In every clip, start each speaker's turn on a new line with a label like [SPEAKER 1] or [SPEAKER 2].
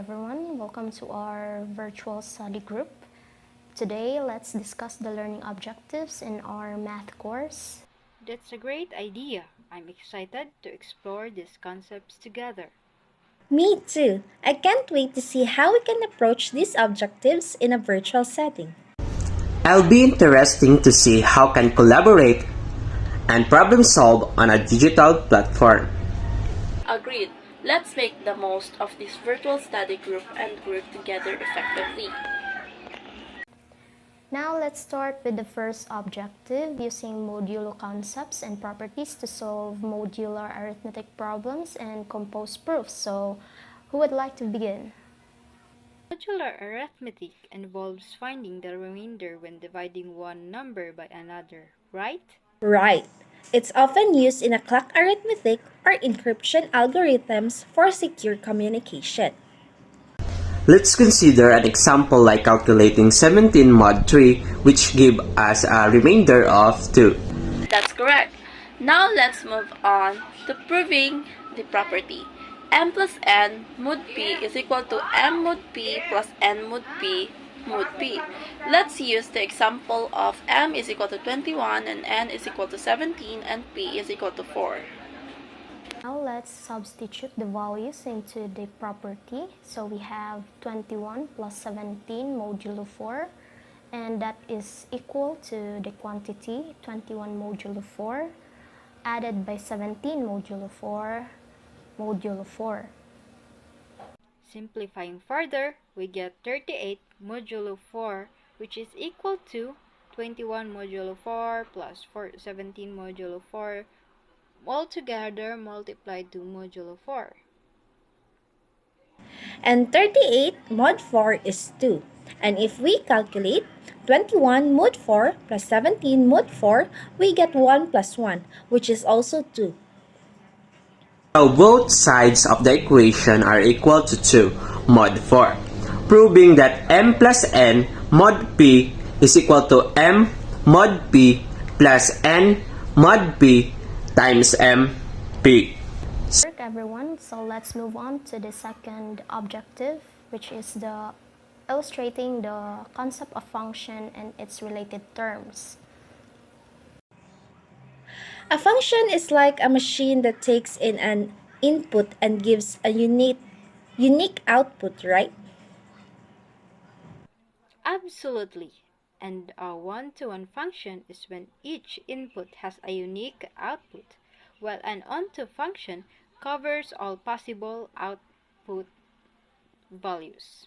[SPEAKER 1] everyone, welcome to our virtual study group. Today, let's discuss the learning objectives in our math course.
[SPEAKER 2] That's a great idea. I'm excited to explore these concepts together.
[SPEAKER 3] Me too. I can't wait to see how we can approach these objectives in a virtual setting.
[SPEAKER 4] It'll be interesting to see how can collaborate and problem solve on a digital platform.
[SPEAKER 5] Agreed. Let's make the most of this virtual study group and work together effectively.
[SPEAKER 1] Now, let's start with the first objective, using modulo concepts and properties to solve modular arithmetic problems and compose proofs. So, who would like to begin?
[SPEAKER 2] Modular arithmetic involves finding the remainder when dividing one number by another, right?
[SPEAKER 3] Right. It's often used in a clock arithmetic or encryption algorithms for secure communication.
[SPEAKER 4] Let's consider an example like calculating 17 mod 3, which give us a remainder of 2.
[SPEAKER 5] That's correct. Now let's move on to proving the property. M plus n mod p is equal to m mod p plus n mod p mod p. Let's use the example of m is equal to 21 and n is equal to 17 and p is equal to 4.
[SPEAKER 1] Now, let's substitute the values into the property. So, we have 21 plus 17 modulo 4, and that is equal to the quantity 21 modulo 4 added by 17 modulo 4 modulo 4.
[SPEAKER 2] Simplifying further, we get 38 modulo 4, which is equal to 21 modulo 4 plus 17 modulo 4 all together multiplied to modulo 4.
[SPEAKER 3] And 38 mod 4 is 2. And if we calculate 21 mod 4 plus 17 mod 4, we get 1 plus 1, which is also 2.
[SPEAKER 4] So both sides of the equation are equal to 2 mod 4, proving that m plus n mod p is equal to m mod p plus n mod p times m p.
[SPEAKER 1] Work, everyone. So let's move on to the second objective, which is the illustrating the concept of function and its related terms.
[SPEAKER 3] A function is like a machine that takes in an input and gives a unique output, right?
[SPEAKER 2] Absolutely. And a one-to-one function is when each input has a unique output, while an onto function covers all possible output values.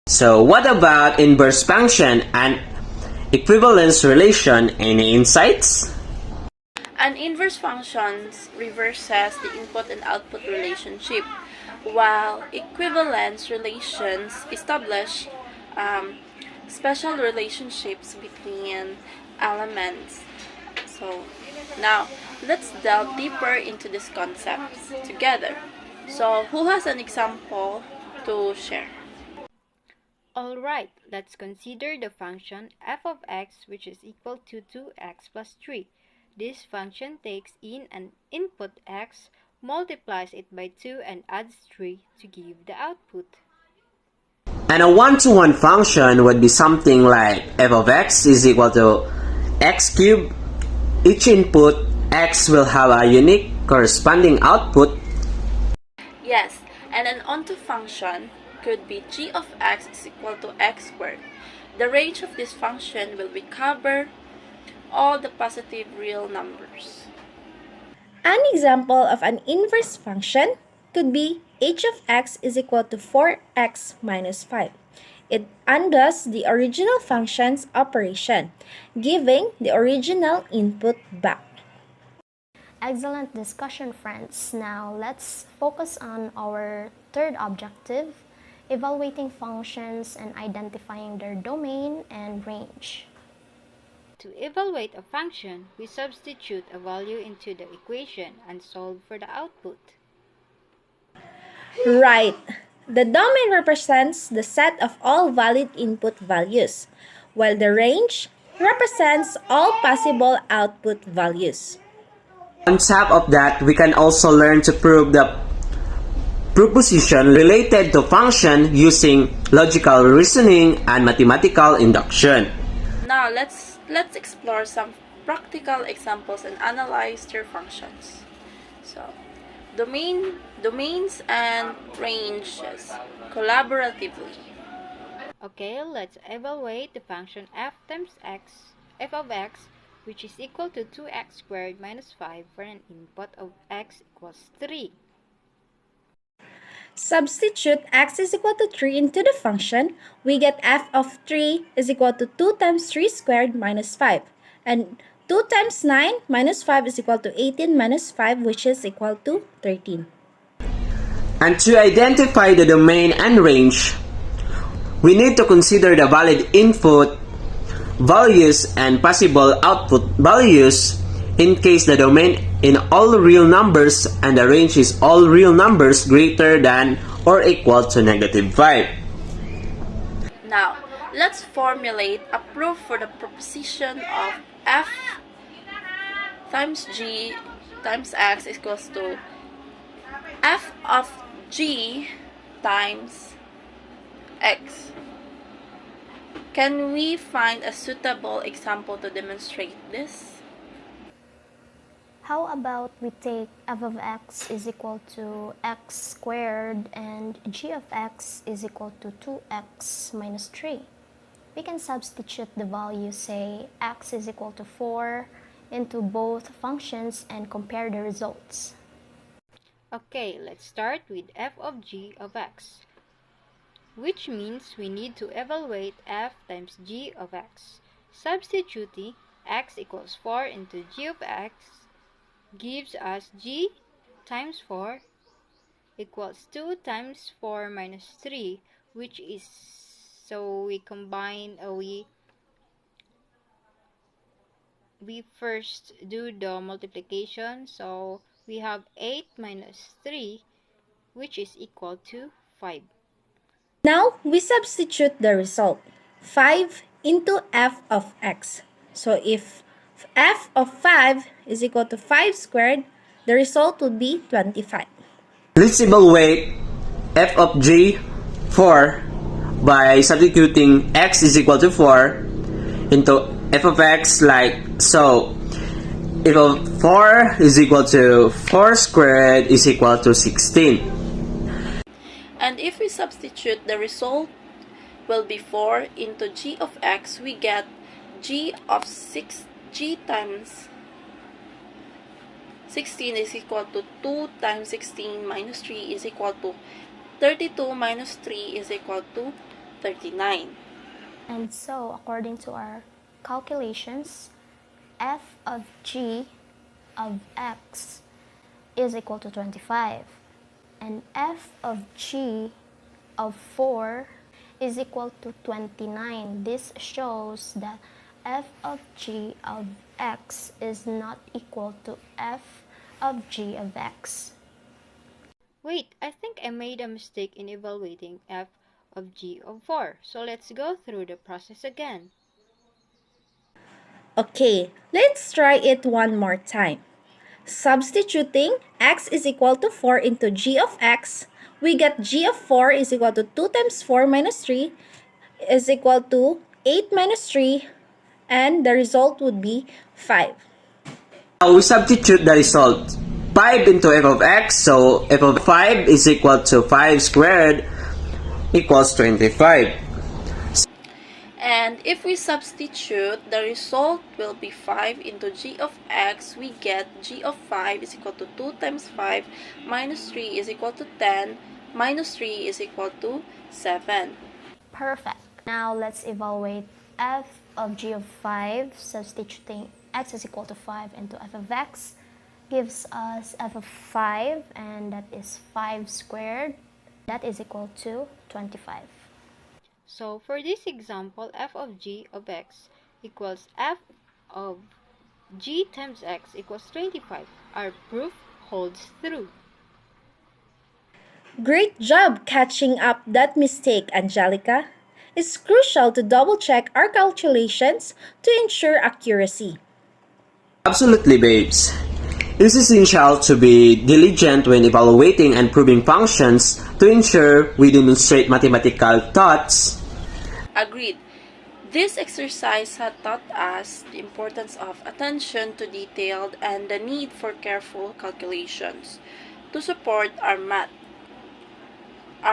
[SPEAKER 4] So what about inverse function and equivalence relation? Any insights?
[SPEAKER 5] An inverse function reverses the input and output relationship, while equivalence relations establish special relationships between elements. So now let's delve deeper into these concepts together. So who has an example to share?
[SPEAKER 2] Alright, let's consider the function f of x, which is equal to 2x plus 3. This function takes in an input x, multiplies it by 2 and adds 3 to give the output.
[SPEAKER 4] And a one-to-one function would be something like f of x is equal to x cubed. Each input x will have a unique corresponding output.
[SPEAKER 5] Yes, and an onto function could be g of x is equal to x squared. The range of this function will cover all the positive real numbers.
[SPEAKER 3] An example of an inverse function could be h of x is equal to 4x minus 5. It undoes the original function's operation, giving the original input back.
[SPEAKER 1] Excellent discussion, friends. Now, let's focus on our third objective, evaluating functions and identifying their domain and range.
[SPEAKER 2] To evaluate a function, we substitute a value into the equation and solve for the output.
[SPEAKER 3] Right. The domain represents the set of all valid input values, while the range represents all possible output values.
[SPEAKER 4] On top of that, we can also learn to prove the proposition related to function using logical reasoning and mathematical induction.
[SPEAKER 5] Now let's explore some practical examples and analyze their functions. So, domains and ranges collaboratively.
[SPEAKER 2] Okay, let's evaluate the function f of x, which is equal to 2x squared minus 5 for an input of x equals 3.
[SPEAKER 3] Substitute x is equal to 3 into the function. We get f of 3 is equal to 2 times 3 squared minus 5. And 2 times 9 minus 5 is equal to 18 minus 5, which is equal to 13.
[SPEAKER 4] And to identify the domain and range, we need to consider the valid input values and possible output values in case the domain in all real numbers and the range is all real numbers greater than or equal to -5.
[SPEAKER 5] Now, let's formulate a proof for the proposition of f times g times x equals to f of g times x. Can we find a suitable example to demonstrate this?
[SPEAKER 1] How about we take f of x is equal to x squared and g of x is equal to 2x minus 3. We can substitute the value, say x is equal to 4, into both functions and compare the results.
[SPEAKER 2] Okay, let's start with f of g of x, which means we need to evaluate f times g of x. Substituting x equals 4 into g of x gives us g times 4 equals 2 times 4 minus 3, which is, so we combine, we first do the multiplication, so we have 8 minus 3, which is equal to 5.
[SPEAKER 3] Now, we substitute the result, 5 into f of x. So if f of 5 is equal to 5 squared, the result would be 25.
[SPEAKER 4] Let's evaluate f of g 4 by substituting x is equal to 4 into f of x like so. F of 4 is equal to 4 squared is equal to 16.
[SPEAKER 5] And if we substitute, the result will be 4 into g of x. We get g of 6g times 16 is equal to 2 times 16 minus 3 is equal to 32 minus 3 is equal to 39.
[SPEAKER 1] And so, according to our calculations, f of g of x is equal to 25, and f of g of 4 is equal to 29. This shows that f of g of x is not equal to f of g of x.
[SPEAKER 2] Wait, I think I made a mistake in evaluating f of g of 4. So let's go through the process again.
[SPEAKER 3] Okay, let's try it one more time. Substituting x is equal to 4 into g of x, we get g of 4 is equal to 2 times 4 minus 3 is equal to 8 minus 3, and the result would be 5.
[SPEAKER 4] Now we substitute the result. 5 into f of x, so f of 5 is equal to 5 squared equals 25.
[SPEAKER 5] And if we substitute, the result will be 5 into g of x. We get g of 5 is equal to 2 times 5 minus 3 is equal to 10 minus 3 is equal to 7.
[SPEAKER 1] Perfect. Now let's evaluate f of g of 5. Substituting x is equal to 5 into f of x gives us f of 5, and that is 5 squared. That is equal to 25.
[SPEAKER 2] So for this example, f of g of x equals f of g times x equals 25. Our proof holds true.
[SPEAKER 3] Great job catching up that mistake, Angelica. It's crucial to double-check our calculations to ensure accuracy.
[SPEAKER 4] Absolutely, babes. It is essential to be diligent when evaluating and proving functions to ensure we demonstrate mathematical thoughts.
[SPEAKER 5] Agreed. This exercise had taught us the importance of attention to detail and the need for careful calculations to support our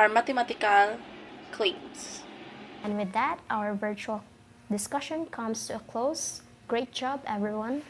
[SPEAKER 5] mathematical claims.
[SPEAKER 1] And with that, our virtual discussion comes to a close. Great job, everyone.